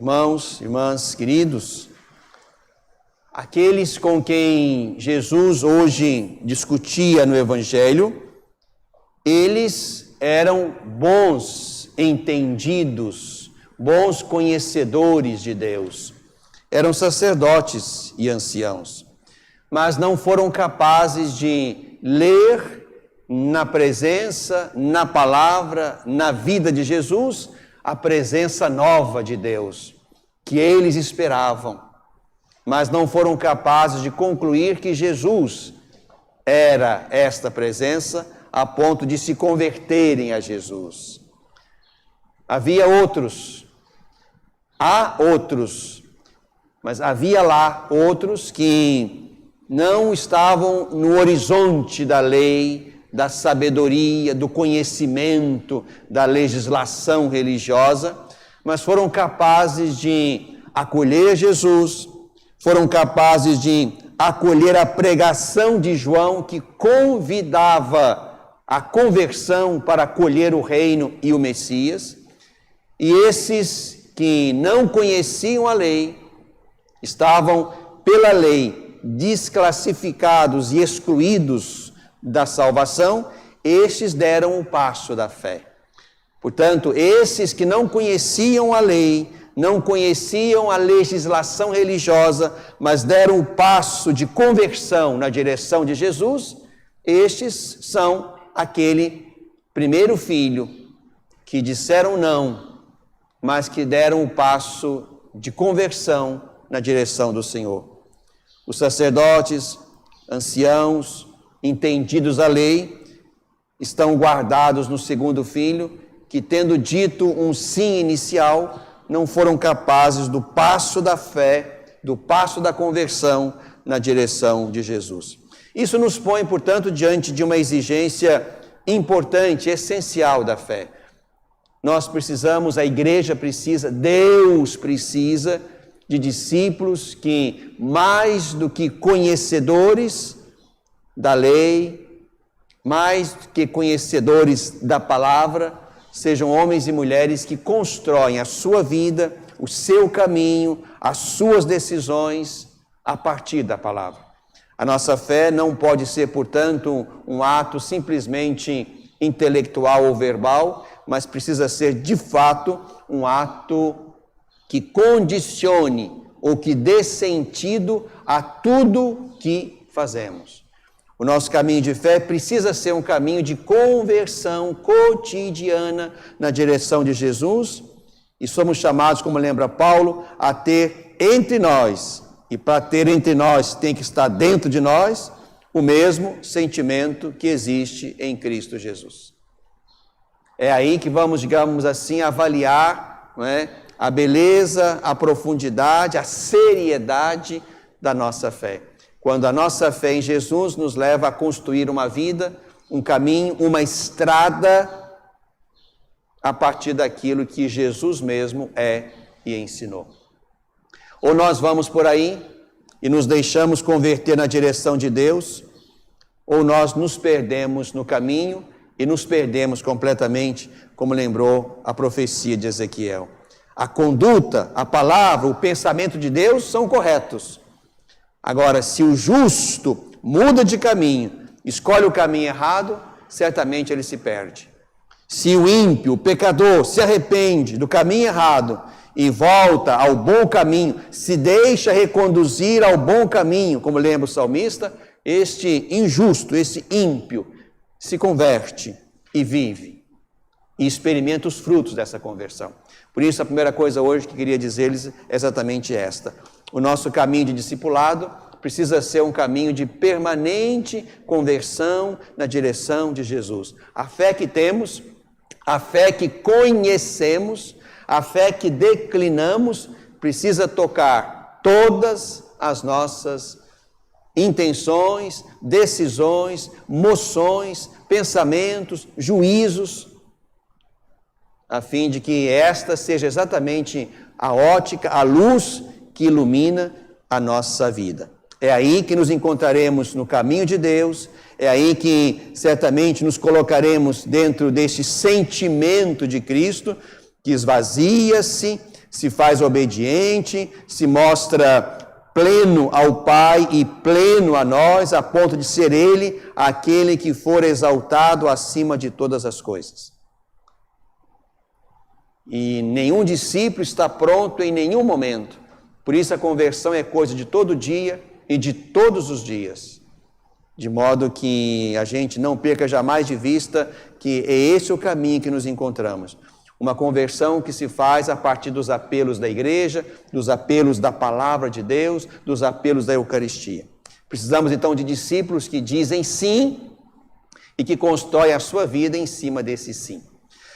Irmãos, irmãs, queridos, aqueles com quem Jesus hoje discutia no Evangelho, eles eram bons entendidos, bons conhecedores de Deus. Eram sacerdotes e anciãos, mas não foram capazes de ler na presença, na palavra, na vida de Jesus, a presença nova de Deus, que eles esperavam, mas não foram capazes de concluir que Jesus era esta presença a ponto de se converterem a Jesus. Há outros, mas havia lá outros que não estavam no horizonte da lei, da sabedoria, do conhecimento, da legislação religiosa, mas foram capazes de acolher Jesus, foram capazes de acolher a pregação de João, que convidava a conversão para acolher o reino e o Messias. E esses que não conheciam a lei, estavam pela lei desclassificados e excluídos da salvação, estes deram o passo da fé. Portanto, esses que não conheciam a lei, não conheciam a legislação religiosa, mas deram o passo de conversão na direção de Jesus, estes são aquele primeiro filho que disseram não, mas que deram o passo de conversão na direção do Senhor. Os sacerdotes, anciãos, entendidos a lei, estão guardados no segundo filho, que tendo dito um sim inicial, não foram capazes do passo da fé, do passo da conversão na direção de Jesus. Isso nos põe, portanto, diante de uma exigência importante, essencial da fé. Nós precisamos, a igreja precisa, Deus precisa de discípulos que, mais do que conhecedores da lei, mais do que conhecedores da palavra, sejam homens e mulheres que constroem a sua vida, o seu caminho, as suas decisões a partir da palavra. A nossa fé não pode ser, portanto, um ato simplesmente intelectual ou verbal, mas precisa ser, de fato, um ato que condicione ou que dê sentido a tudo que fazemos. O nosso caminho de fé precisa ser um caminho de conversão cotidiana na direção de Jesus, e somos chamados, como lembra Paulo, a ter entre nós, e para ter entre nós tem que estar dentro de nós, o mesmo sentimento que existe em Cristo Jesus. É aí que vamos, digamos assim, avaliar, não é, a beleza, a profundidade, a seriedade da nossa fé. Quando a nossa fé em Jesus nos leva a construir uma vida, um caminho, uma estrada, a partir daquilo que Jesus mesmo é e ensinou. Ou nós vamos por aí e nos deixamos converter na direção de Deus, ou nós nos perdemos no caminho e nos perdemos completamente, como lembrou a profecia de Ezequiel. A conduta, a palavra, o pensamento de Deus são corretos. Agora, se o justo muda de caminho, escolhe o caminho errado, certamente ele se perde. Se o ímpio, o pecador, se arrepende do caminho errado e volta ao bom caminho, se deixa reconduzir ao bom caminho, como lembra o salmista, este injusto, este ímpio, se converte e vive e experimenta os frutos dessa conversão. Por isso, a primeira coisa hoje que queria dizer-lhes é exatamente esta. O nosso caminho de discipulado precisa ser um caminho de permanente conversão na direção de Jesus. A fé que temos, a fé que conhecemos, a fé que declinamos, precisa tocar todas as nossas intenções, decisões, moções, pensamentos, juízos, a fim de que esta seja exatamente a ótica, a luz que ilumina a nossa vida. É aí que nos encontraremos no caminho de Deus, é aí que certamente nos colocaremos dentro deste sentimento de Cristo, que esvazia-se, se faz obediente, se mostra pleno ao Pai e pleno a nós, a ponto de ser Ele aquele que for exaltado acima de todas as coisas. E nenhum discípulo está pronto em nenhum momento. Por isso a conversão é coisa de todo dia e de todos os dias. De modo que a gente não perca jamais de vista que é esse o caminho que nos encontramos. Uma conversão que se faz a partir dos apelos da igreja, dos apelos da palavra de Deus, dos apelos da Eucaristia. Precisamos então de discípulos que dizem sim e que constroem a sua vida em cima desse sim.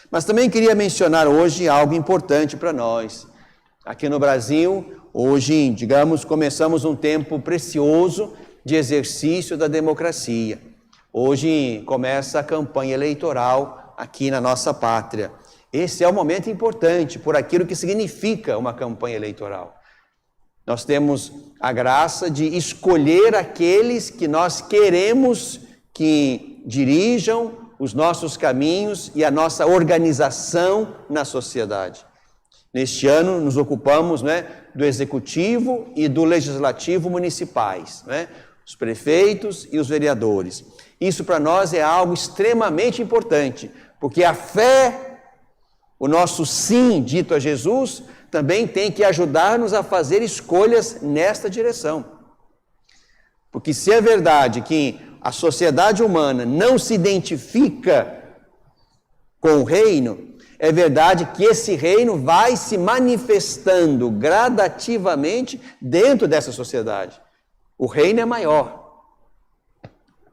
Mas também queria mencionar hoje algo importante para nós. Aqui no Brasil, hoje, digamos, começamos um tempo precioso de exercício da democracia. Hoje começa a campanha eleitoral aqui na nossa pátria. Esse é um momento importante por aquilo que significa uma campanha eleitoral. Nós temos a graça de escolher aqueles que nós queremos que dirijam os nossos caminhos e a nossa organização na sociedade. Neste ano nos ocupamos, do executivo e do legislativo municipais, os prefeitos e os vereadores. Isso para nós é algo extremamente importante, porque a fé, o nosso sim dito a Jesus, também tem que ajudar-nos a fazer escolhas nesta direção. Porque se é verdade que a sociedade humana não se identifica com o reino, é verdade que esse reino vai se manifestando gradativamente dentro dessa sociedade. O reino é maior.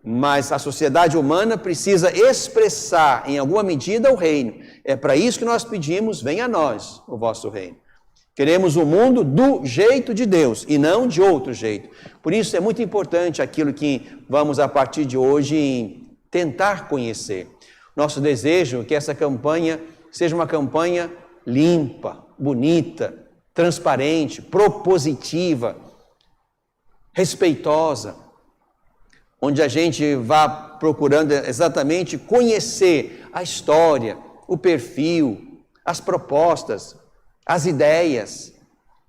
Mas a sociedade humana precisa expressar, em alguma medida, o reino. É para isso que nós pedimos, venha a nós o vosso reino. Queremos o mundo do jeito de Deus e não de outro jeito. Por isso é muito importante aquilo que vamos, a partir de hoje, tentar conhecer. Nosso desejo é que essa campanha seja uma campanha limpa, bonita, transparente, propositiva, respeitosa, onde a gente vá procurando exatamente conhecer a história, o perfil, as propostas, as ideias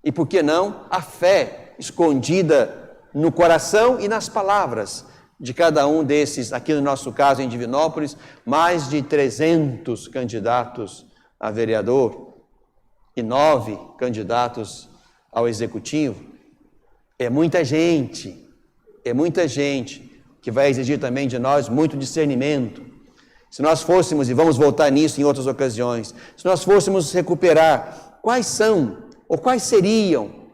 e, por que não, a fé escondida no coração e nas palavras de cada um desses, aqui no nosso caso em Divinópolis, mais de 300 candidatos a vereador e 9 candidatos ao executivo. É muita gente que vai exigir também de nós muito discernimento. Se nós fôssemos, e vamos voltar nisso em outras ocasiões, se nós fôssemos recuperar quais são ou quais seriam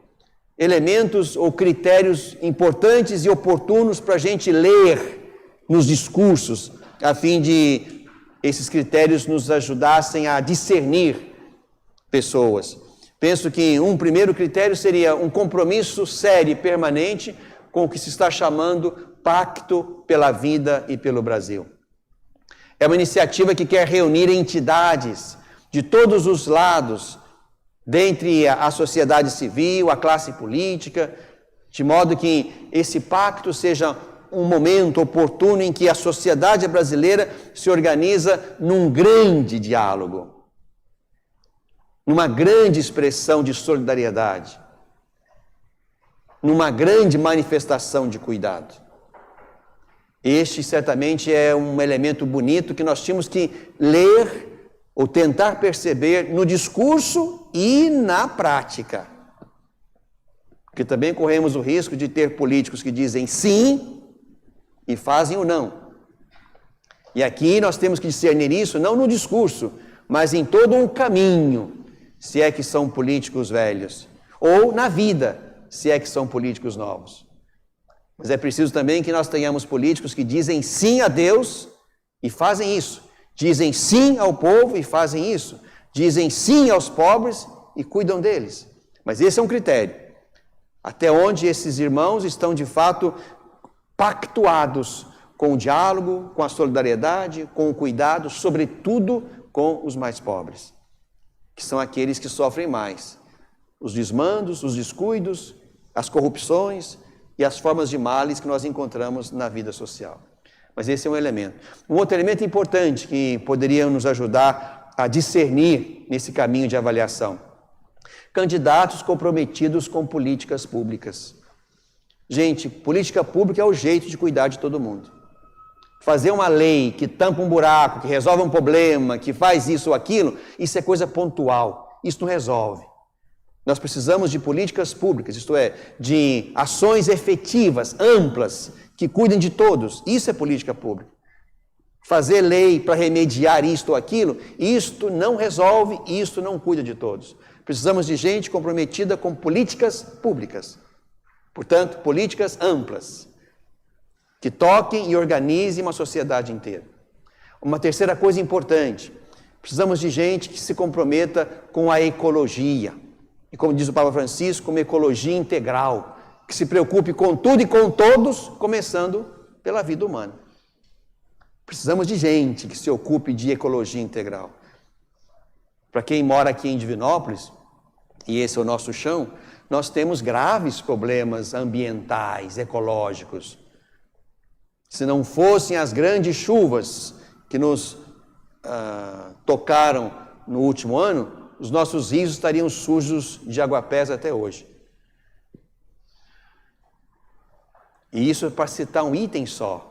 elementos ou critérios importantes e oportunos para a gente ler nos discursos, a fim de esses critérios nos ajudassem a discernir pessoas. Penso que um primeiro critério seria um compromisso sério e permanente com o que se está chamando Pacto pela Vida e pelo Brasil. É uma iniciativa que quer reunir entidades de todos os lados, dentre a sociedade civil, a classe política, de modo que esse pacto seja um momento oportuno em que a sociedade brasileira se organiza num grande diálogo, numa grande expressão de solidariedade, numa grande manifestação de cuidado. Este certamente é um elemento bonito que nós tínhamos que ler ou tentar perceber no discurso e na prática. Porque também corremos o risco de ter políticos que dizem sim e fazem o não. E aqui nós temos que discernir isso não no discurso, mas em todo um caminho, se é que são políticos velhos, ou na vida, se é que são políticos novos. Mas é preciso também que nós tenhamos políticos que dizem sim a Deus e fazem isso. Dizem sim ao povo e fazem isso. Dizem sim aos pobres e cuidam deles. Mas esse é um critério. Até onde esses irmãos estão de fato pactuados com o diálogo, com a solidariedade, com o cuidado, sobretudo com os mais pobres, que são aqueles que sofrem mais. Os desmandos, os descuidos, as corrupções e as formas de males que nós encontramos na vida social. Mas esse é um elemento. Um outro elemento importante que poderia nos ajudar a discernir nesse caminho de avaliação Candidatos comprometidos com políticas públicas. Gente, política pública é o jeito de cuidar de todo mundo. Fazer uma lei que tampa um buraco, que resolve um problema, que faz isso ou aquilo, isso é coisa pontual. Isso não resolve. Nós precisamos de políticas públicas, isto é, de ações efetivas, amplas, que cuidem de todos. Isso é política pública. Fazer lei para remediar isto ou aquilo, isto não resolve, isto não cuida de todos. Precisamos de gente comprometida com políticas públicas. Portanto, políticas amplas, que toquem e organizem uma sociedade inteira. Uma terceira coisa importante, precisamos de gente que se comprometa com a ecologia. E como diz o Papa Francisco, uma ecologia integral, que se preocupe com tudo e com todos, começando pela vida humana. Precisamos de gente que se ocupe de ecologia integral. Para quem mora aqui em Divinópolis, e esse é o nosso chão, nós temos graves problemas ambientais, ecológicos. Se não fossem as grandes chuvas que nos tocaram no último ano, os nossos rios estariam sujos de aguapés até hoje. E isso é para citar um item só.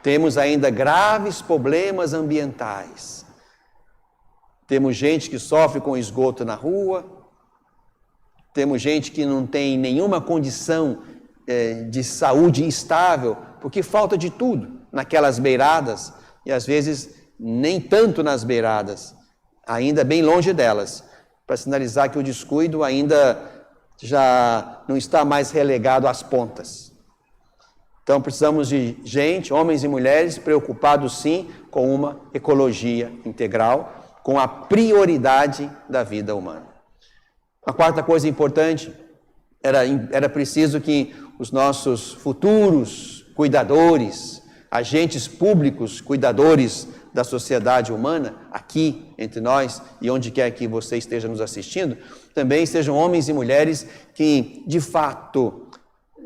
Temos ainda graves problemas ambientais. Temos gente que sofre com esgoto na rua, temos gente que não tem nenhuma condição de saúde estável, porque falta de tudo naquelas beiradas, e às vezes nem tanto nas beiradas, ainda bem longe delas, para sinalizar que o descuido ainda já não está mais relegado às pontas. Então precisamos de gente, homens e mulheres, preocupados sim com uma ecologia integral, com a prioridade da vida humana. A quarta coisa importante, era preciso que os nossos futuros cuidadores, agentes públicos, cuidadores da sociedade humana, aqui entre nós e onde quer que você esteja nos assistindo, também sejam homens e mulheres que, de fato,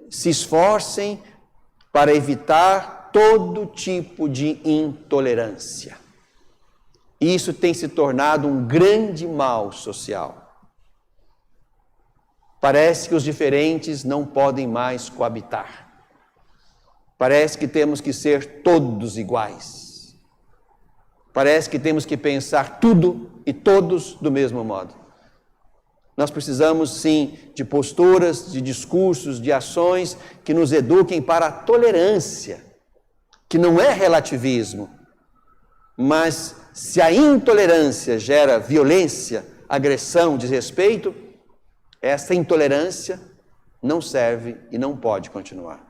se esforcem para evitar todo tipo de intolerância. Isso tem se tornado um grande mal social. Parece que os diferentes não podem mais coabitar. Parece que temos que ser todos iguais. Parece que temos que pensar tudo e todos do mesmo modo. Nós precisamos, sim, de posturas, de discursos, de ações que nos eduquem para a tolerância, que não é relativismo, mas se a intolerância gera violência, agressão, desrespeito, essa intolerância não serve e não pode continuar.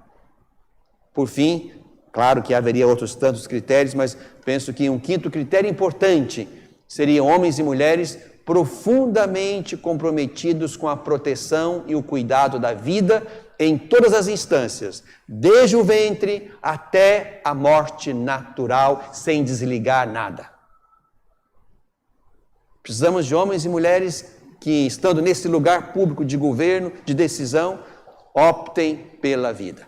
Por fim, claro que haveria outros tantos critérios, mas penso que um quinto critério importante seriam homens e mulheres profundamente comprometidos com a proteção e o cuidado da vida em todas as instâncias, desde o ventre até a morte natural, sem desligar nada. Precisamos de homens e mulheres que, estando nesse lugar público de governo, de decisão, optem pela vida.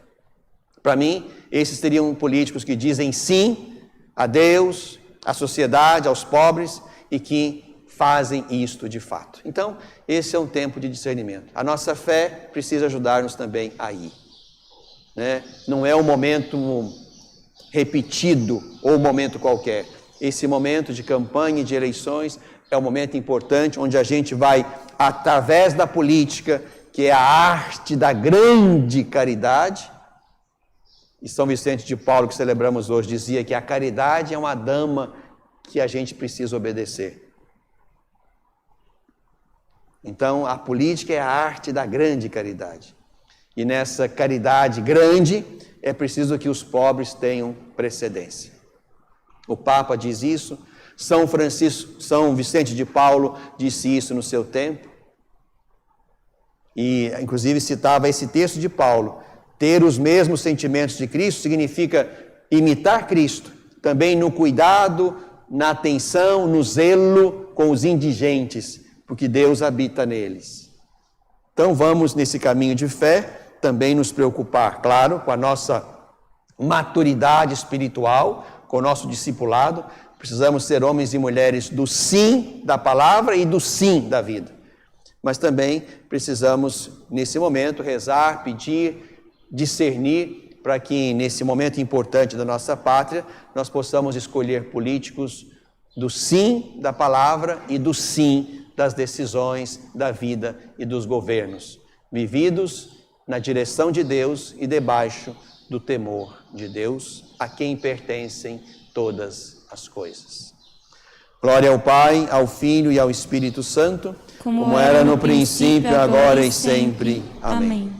Para mim, esses seriam políticos que dizem sim a Deus, à sociedade, aos pobres e que fazem isto de fato. Então, esse é um tempo de discernimento. A nossa fé precisa ajudar-nos também a ir. Não é um momento repetido ou um momento qualquer. Esse momento de campanha e de eleições é um momento importante onde a gente vai, através da política, que é a arte da grande caridade. E São Vicente de Paulo, que celebramos hoje, dizia que a caridade é uma dama que a gente precisa obedecer. Então, a política é a arte da grande caridade. E nessa caridade grande, é preciso que os pobres tenham precedência. O Papa diz isso, São Vicente de Paulo disse isso no seu tempo. E, inclusive, citava esse texto de Paulo. Ter os mesmos sentimentos de Cristo significa imitar Cristo, também no cuidado, na atenção, no zelo com os indigentes, porque Deus habita neles. Então vamos nesse caminho de fé também nos preocupar, claro, com a nossa maturidade espiritual, com o nosso discipulado, Precisamos ser homens e mulheres do sim da palavra e do sim da vida. Mas também precisamos, nesse momento, rezar, pedir, discernir, para que nesse momento importante da nossa pátria, nós possamos escolher políticos do sim da palavra e do sim das decisões da vida e dos governos, vividos na direção de Deus e debaixo do temor de Deus, a quem pertencem todas as coisas. Glória ao Pai, ao Filho e ao Espírito Santo, como era no princípio, agora e sempre. Amém.